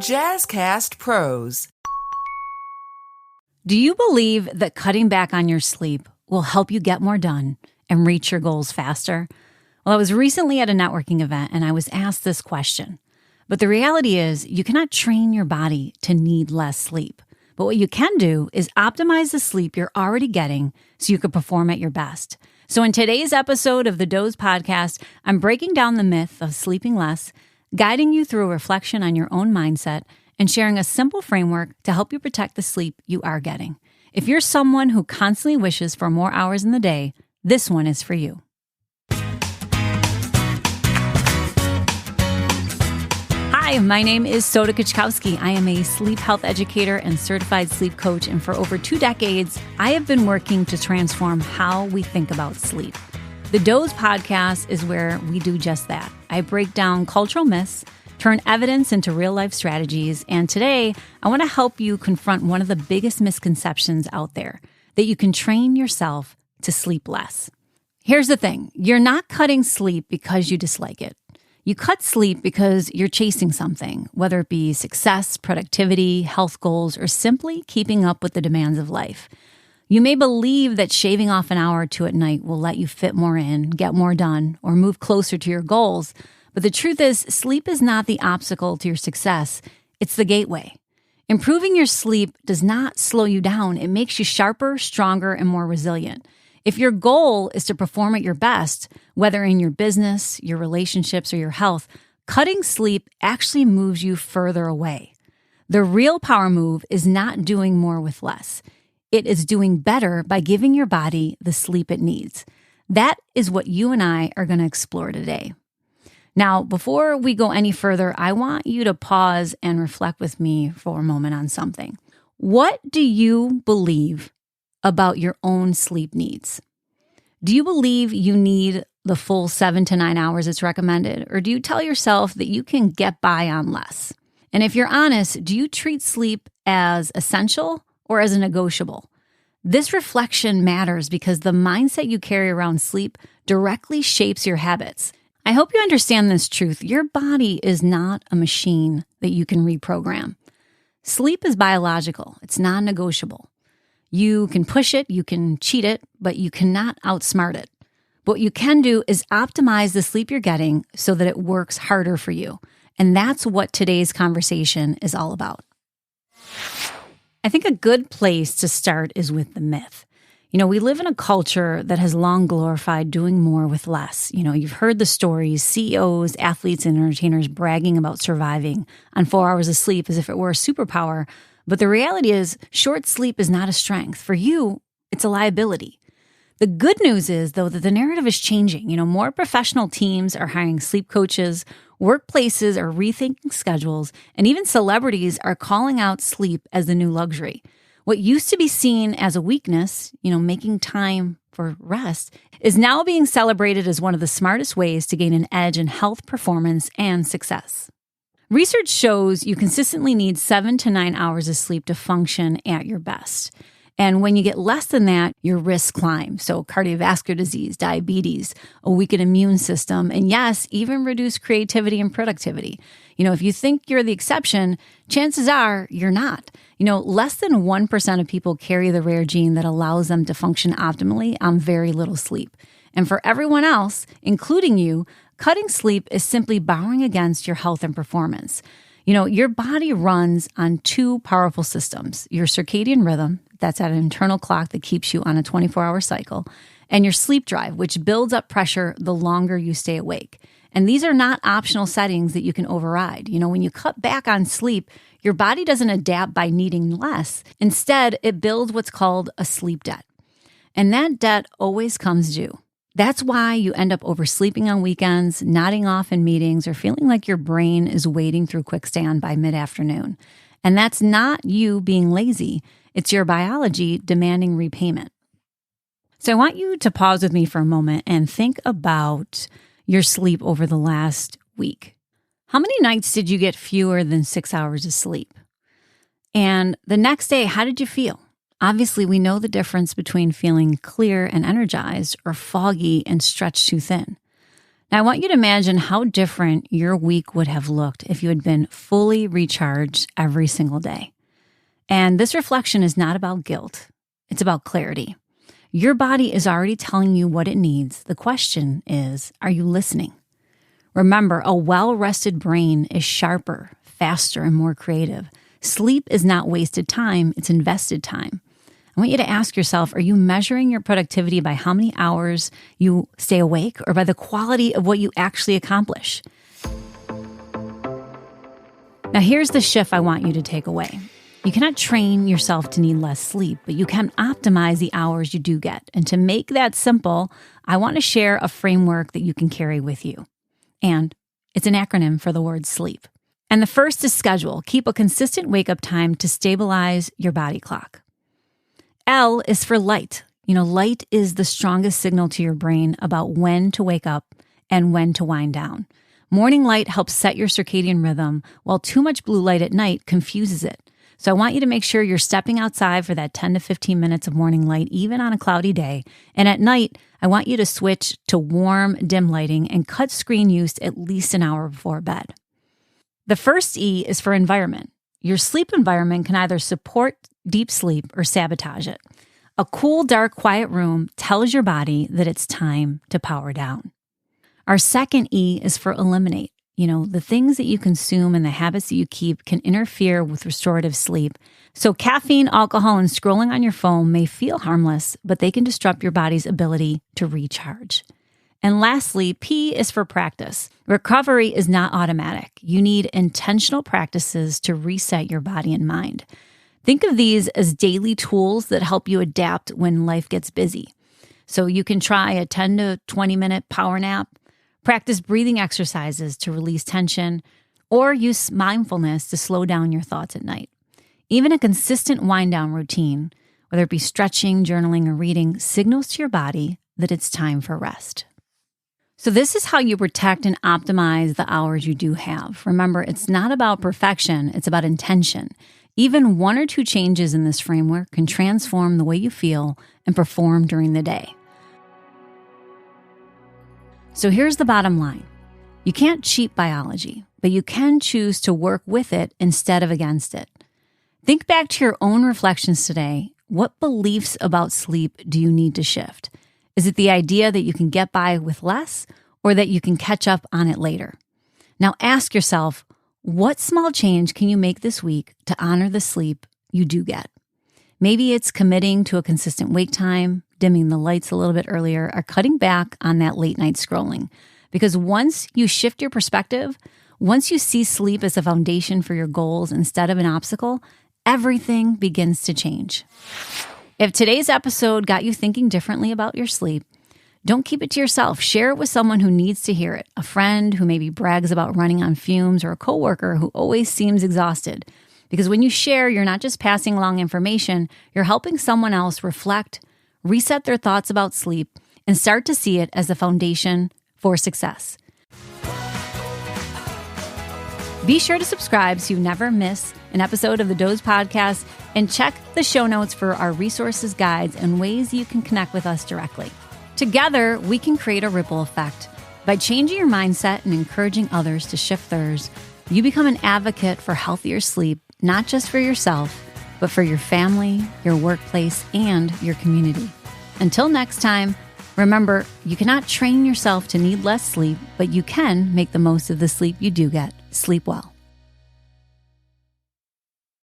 Jazzcast Pros. Do you believe that cutting back on your sleep will help you get more done and reach your goals faster? Well, I was recently at a networking event and I was asked this question. But the reality is you cannot train your body to need less sleep. But what you can do is optimize the sleep you're already getting so you can perform at your best. So in today's episode of the Doze Podcast, I'm breaking down the myth of sleeping less, guiding you through a reflection on your own mindset, and sharing a simple framework to help you protect the sleep you are getting. If you're someone who constantly wishes for more hours in the day, this one is for you. Hi, my name is Kuczkowski. I am a sleep health educator and certified sleep coach, and for over 2 decades, I have been working to transform how we think about sleep. The Doze Podcast is where we do just that. I break down cultural myths, turn evidence into real-life strategies, and today, I want to help you confront one of the biggest misconceptions out there, that you can train yourself to sleep less. Here's the thing. You're not cutting sleep because you dislike it. You cut sleep because you're chasing something, whether it be success, productivity, health goals, or simply keeping up with the demands of life. You may believe that shaving off an hour or two at night will let you fit more in, get more done, or move closer to your goals. But the truth is, sleep is not the obstacle to your success. It's the gateway. Improving your sleep does not slow you down. It makes you sharper, stronger, and more resilient. If your goal is to perform at your best, whether in your business, your relationships, or your health, cutting sleep actually moves you further away. The real power move is not doing more with less. It is doing better by giving your body the sleep it needs. That is what you and I are going to explore today. Now, before we go any further, I want you to pause and reflect with me for a moment on something. What do you believe about your own sleep needs? Do you believe you need the full 7 to 9 hours it's recommended? Or do you tell yourself that you can get by on less? And if you're honest, do you treat sleep as essential or as a negotiable? This reflection matters because the mindset you carry around sleep directly shapes your habits. I hope you understand this truth. Your body is not a machine that you can reprogram. Sleep is biological. It's non-negotiable. You can push it, you can cheat it, but you cannot outsmart it. What you can do is optimize the sleep you're getting so that it works harder for you. And that's what today's conversation is all about. I think a good place to start is with the myth. We live in a culture that has long glorified doing more with less. You've heard the stories, CEOs, athletes, and entertainers bragging about surviving on 4 hours of sleep as if it were a superpower. But the reality is, short sleep is not a strength. For you, it's a liability. The good news is, though, that the narrative is changing. More professional teams are hiring sleep coaches, workplaces are rethinking schedules, and even celebrities are calling out sleep as the new luxury. What used to be seen as a weakness, making time for rest, is now being celebrated as one of the smartest ways to gain an edge in health, performance, and success. Research shows you consistently need 7 to 9 hours of sleep to function at your best. And when you get less than that, your risks climb. So cardiovascular disease, diabetes, a weakened immune system, and yes, even reduced creativity and productivity. If you think you're the exception, chances are you're not. Less than 1% of people carry the rare gene that allows them to function optimally on very little sleep. And for everyone else, including you, cutting sleep is simply borrowing against your health and performance. Your body runs on 2 powerful systems: your circadian rhythm, that's that internal clock that keeps you on a 24-hour cycle, and your sleep drive, which builds up pressure the longer you stay awake. And these are not optional settings that you can override. When you cut back on sleep, your body doesn't adapt by needing less. Instead, it builds what's called a sleep debt. And that debt always comes due. That's why you end up oversleeping on weekends, nodding off in meetings, or feeling like your brain is wading through quicksand by mid-afternoon. And that's not you being lazy. It's your biology demanding repayment. So I want you to pause with me for a moment and think about your sleep over the last week. How many nights did you get fewer than 6 hours of sleep? And the next day, how did you feel? Obviously, we know the difference between feeling clear and energized or foggy and stretched too thin. Now, I want you to imagine how different your week would have looked if you had been fully recharged every single day. And this reflection is not about guilt. It's about clarity. Your body is already telling you what it needs. The question is, are you listening? Remember, a well-rested brain is sharper, faster, and more creative. Sleep is not wasted time, it's invested time. I want you to ask yourself, are you measuring your productivity by how many hours you stay awake or by the quality of what you actually accomplish? Now, here's the shift I want you to take away. You cannot train yourself to need less sleep, but you can optimize the hours you do get. And to make that simple, I want to share a framework that you can carry with you. And it's an acronym for the word sleep. And the first is schedule. Keep a consistent wake-up time to stabilize your body clock. L is for light. Light is the strongest signal to your brain about when to wake up and when to wind down. Morning light helps set your circadian rhythm, while too much blue light at night confuses it. So I want you to make sure you're stepping outside for that 10 to 15 minutes of morning light, even on a cloudy day. And at night, I want you to switch to warm, dim lighting and cut screen use at least an hour before bed. The first E is for environment. Your sleep environment can either support deep sleep or sabotage it. A cool, dark, quiet room tells your body that it's time to power down. Our second E is for eliminate. The things that you consume and the habits that you keep can interfere with restorative sleep. So caffeine, alcohol, and scrolling on your phone may feel harmless, but they can disrupt your body's ability to recharge. And lastly, P is for practice. Recovery is not automatic. You need intentional practices to reset your body and mind. Think of these as daily tools that help you adapt when life gets busy. So you can try a 10 to 20 minute power nap, practice breathing exercises to release tension, or use mindfulness to slow down your thoughts at night. Even a consistent wind-down routine, whether it be stretching, journaling, or reading, signals to your body that it's time for rest. So this is how you protect and optimize the hours you do have. Remember, it's not about perfection, it's about intention. Even one or two changes in this framework can transform the way you feel and perform during the day. So here's the bottom line. You can't cheat biology, but you can choose to work with it instead of against it. Think back to your own reflections today. What beliefs about sleep do you need to shift? Is it the idea that you can get by with less or that you can catch up on it later? Now ask yourself, what small change can you make this week to honor the sleep you do get? Maybe it's committing to a consistent wake time, dimming the lights a little bit earlier, or cutting back on that late night scrolling. Because once you shift your perspective, once you see sleep as a foundation for your goals instead of an obstacle, everything begins to change. If today's episode got you thinking differently about your sleep, don't keep it to yourself. Share it with someone who needs to hear it. A friend who maybe brags about running on fumes, or a coworker who always seems exhausted. Because when you share, you're not just passing along information, you're helping someone else reflect, reset their thoughts about sleep, and start to see it as the foundation for success. Be sure to subscribe so you never miss an episode of the Doze Podcast, and check the show notes for our resources, guides, and ways you can connect with us directly. Together, we can create a ripple effect. By changing your mindset and encouraging others to shift theirs, you become an advocate for healthier sleep, not just for yourself, but for your family, your workplace, and your community. Until next time, remember, you cannot train yourself to need less sleep, but you can make the most of the sleep you do get. Sleep well.